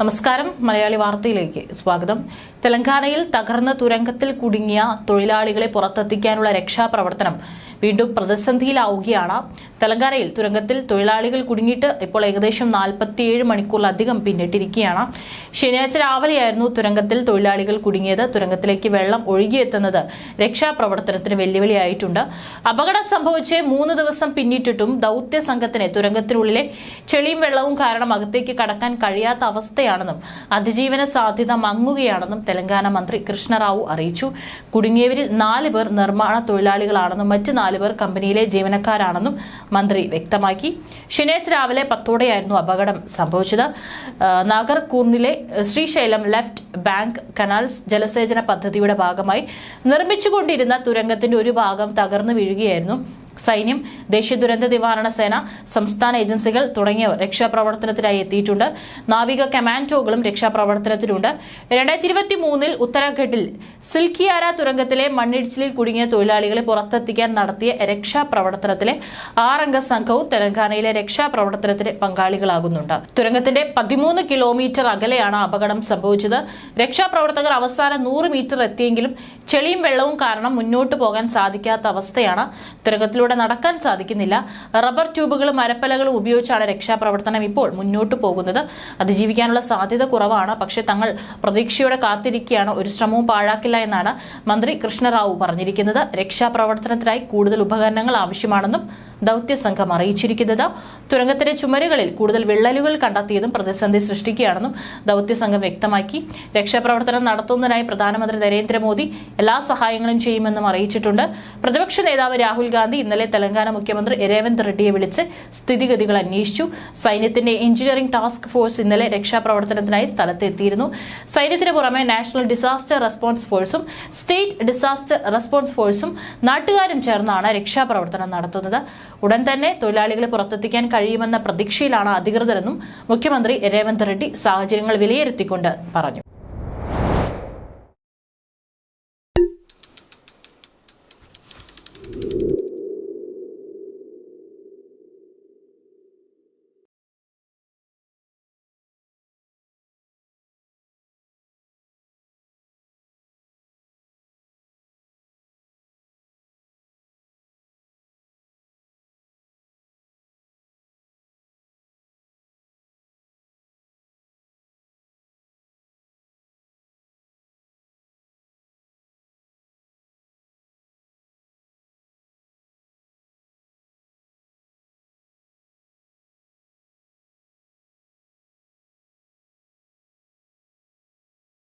നമസ്കാരം. മലയാളി വാർത്തയിലേക്ക് സ്വാഗതം. തെലങ്കാനയിൽ തകർന്ന തുരങ്കത്തിൽ കുടുങ്ങിയ തൊഴിലാളികളെ പുറത്തെത്തിക്കാനുള്ള രക്ഷാപ്രവർത്തനം വീണ്ടും പ്രതിസന്ധിയിലാവുകയാണ്. തെലങ്കാനയിൽ തുരങ്കത്തിൽ തൊഴിലാളികൾ കുടുങ്ങിയിട്ട് ഇപ്പോൾ ഏകദേശം 47 മണിക്കൂറിലധികം പിന്നിട്ടിരിക്കുകയാണ്. ശനിയാഴ്ച രാവിലെയായിരുന്നു തുരങ്കത്തിൽ തൊഴിലാളികൾ കുടുങ്ങിയത്. തുരങ്കത്തിലേക്ക് വെള്ളം ഒഴുകിയെത്തുന്നത് രക്ഷാപ്രവർത്തനത്തിന് വെല്ലുവിളിയായിട്ടുണ്ട്. അപകടം സംഭവിച്ച് 3 ദിവസം പിന്നിട്ടിട്ടും ദൌത്യ സംഘത്തിന് തുരങ്കത്തിനുള്ളിലെ ചെളിയും വെള്ളവും കാരണം അകത്തേക്ക് കടക്കാൻ കഴിയാത്ത അവസ്ഥയാണെന്നും അതിജീവന സാധ്യത മങ്ങുകയാണെന്നും തെലങ്കാന മന്ത്രി കൃഷ്ണറാവു അറിയിച്ചു. കുടുങ്ങിയവരിൽ 4 പേർ നിർമ്മാണ തൊഴിലാളികളാണെന്നും മറ്റ് 4 പേർ കമ്പനിയിലെ ജീവനക്കാരാണെന്നും മന്ത്രി വ്യക്തമാക്കി. ശനിയാഴ്ച രാവിലെ 10ഓടെയായിരുന്നു അപകടം സംഭവിച്ചത്. നാഗർകൂർണിലെ ശ്രീശൈലം ലെഫ്റ്റ് ബാങ്ക് കനാൽസ് ജലസേചന പദ്ധതിയുടെ ഭാഗമായി നിർമ്മിച്ചുകൊണ്ടിരുന്ന തുരങ്കത്തിന്റെ ഒരു ഭാഗം തകർന്നു വീഴുകയായിരുന്നു. സൈന്യം, ദേശീയ ദുരന്ത നിവാരണ സേന, സംസ്ഥാന ഏജൻസികൾ തുടങ്ങിയവർ രക്ഷാപ്രവർത്തനത്തിനായി എത്തിയിട്ടുണ്ട്. നാവിക കമാൻഡോകളും രക്ഷാപ്രവർത്തനത്തിലുണ്ട്. 2023 ഉത്തരാഖണ്ഡിൽ സിൽക്കിയാര തുരങ്കത്തിലെ മണ്ണിടിച്ചിലിൽ കുടുങ്ങിയ തൊഴിലാളികളെ പുറത്തെത്തിക്കാൻ നടത്തിയ രക്ഷാപ്രവർത്തനത്തിലെ 6 അംഗ സംഘവും തെലങ്കാനയിലെ രക്ഷാപ്രവർത്തനത്തിന് പങ്കാളികളാകുന്നുണ്ട്. തുരങ്കത്തിന്റെ 13 കിലോമീറ്റർ അകലെയാണ് അപകടം സംഭവിച്ചത്. രക്ഷാപ്രവർത്തകർ അവസാന 100 മീറ്റർ എത്തിയെങ്കിലും ചെളിയും വെള്ളവും കാരണം മുന്നോട്ട് പോകാൻ സാധിക്കാത്ത അവസ്ഥയാണ്. തുരങ്കത്തിലൂടെ നടക്കാൻ സാധിക്കുന്നില്ല. റബ്ബർ ട്യൂബുകളും മരപ്പലകളും ഉപയോഗിച്ചാണ് രക്ഷാപ്രവർത്തനം ഇപ്പോൾ മുന്നോട്ട് പോകുന്നത്. അതിജീവിക്കാനുള്ള സാധ്യത കുറവാണ്. പക്ഷേ തങ്ങൾ പ്രതീക്ഷയോടെ കാത്തിരിക്കുകയാണ്. ഒരു ശ്രമവും പാഴാക്കില്ല എന്നാണ് മന്ത്രി കൃഷ്ണറാവു പറഞ്ഞിരിക്കുന്നത്. രക്ഷാപ്രവർത്തനത്തിനായി കൂടുതൽ ഉപകരണങ്ങൾ ആവശ്യമാണെന്നും ദൌത്യ സംഘം അറിയിച്ചിരിക്കുന്നത്. തുരങ്കത്തിന്റെ ചുമരുകളിൽ കൂടുതൽ വിള്ളലുകൾ കണ്ടെത്തിയതും പ്രതിസന്ധി സൃഷ്ടിക്കുകയാണെന്നും ദൌത്യ സംഘം വ്യക്തമാക്കി. രക്ഷാപ്രവർത്തനം നടത്തുന്നതിനായി പ്രധാനമന്ത്രി നരേന്ദ്രമോദി എല്ലാ സഹായങ്ങളും ചെയ്യുമെന്നും അറിയിച്ചിട്ടുണ്ട്. പ്രതിപക്ഷ നേതാവ് രാഹുൽ ഗാന്ധി ഇന്നലെ തെലങ്കാന മുഖ്യമന്ത്രി രേവന്ത് റെഡ്ഡിയെ വിളിച്ച് സ്ഥിതിഗതികൾ അന്വേഷിച്ചു. സൈന്യത്തിന്റെ എഞ്ചിനീയറിംഗ് ടാസ്ക് ഫോഴ്സ് ഇന്നലെ രക്ഷാപ്രവർത്തനത്തിനായി സ്ഥലത്തെത്തിയിരുന്നു. സൈന്യത്തിന് പുറമെ നാഷണൽ ഡിസാസ്റ്റർ റെസ്പോൺസ് ഫോഴ്സും സ്റ്റേറ്റ് ഡിസാസ്റ്റർ റെസ്പോൺസ് ഫോഴ്സും നാട്ടുകാരും ചേർന്നാണ് രക്ഷാപ്രവർത്തനം നടത്തുന്നത്. ഉടൻ തന്നെ തൊഴിലാളികളെ പുറത്തെത്തിക്കാൻ കഴിയുമെന്ന പ്രതീക്ഷയിലാണ് അധികൃതരെന്നും മുഖ്യമന്ത്രി രേവന്ത് റെഡ്ഡി സാഹചര്യങ്ങൾ വിലയിരുത്തിക്കൊണ്ട് പറഞ്ഞു.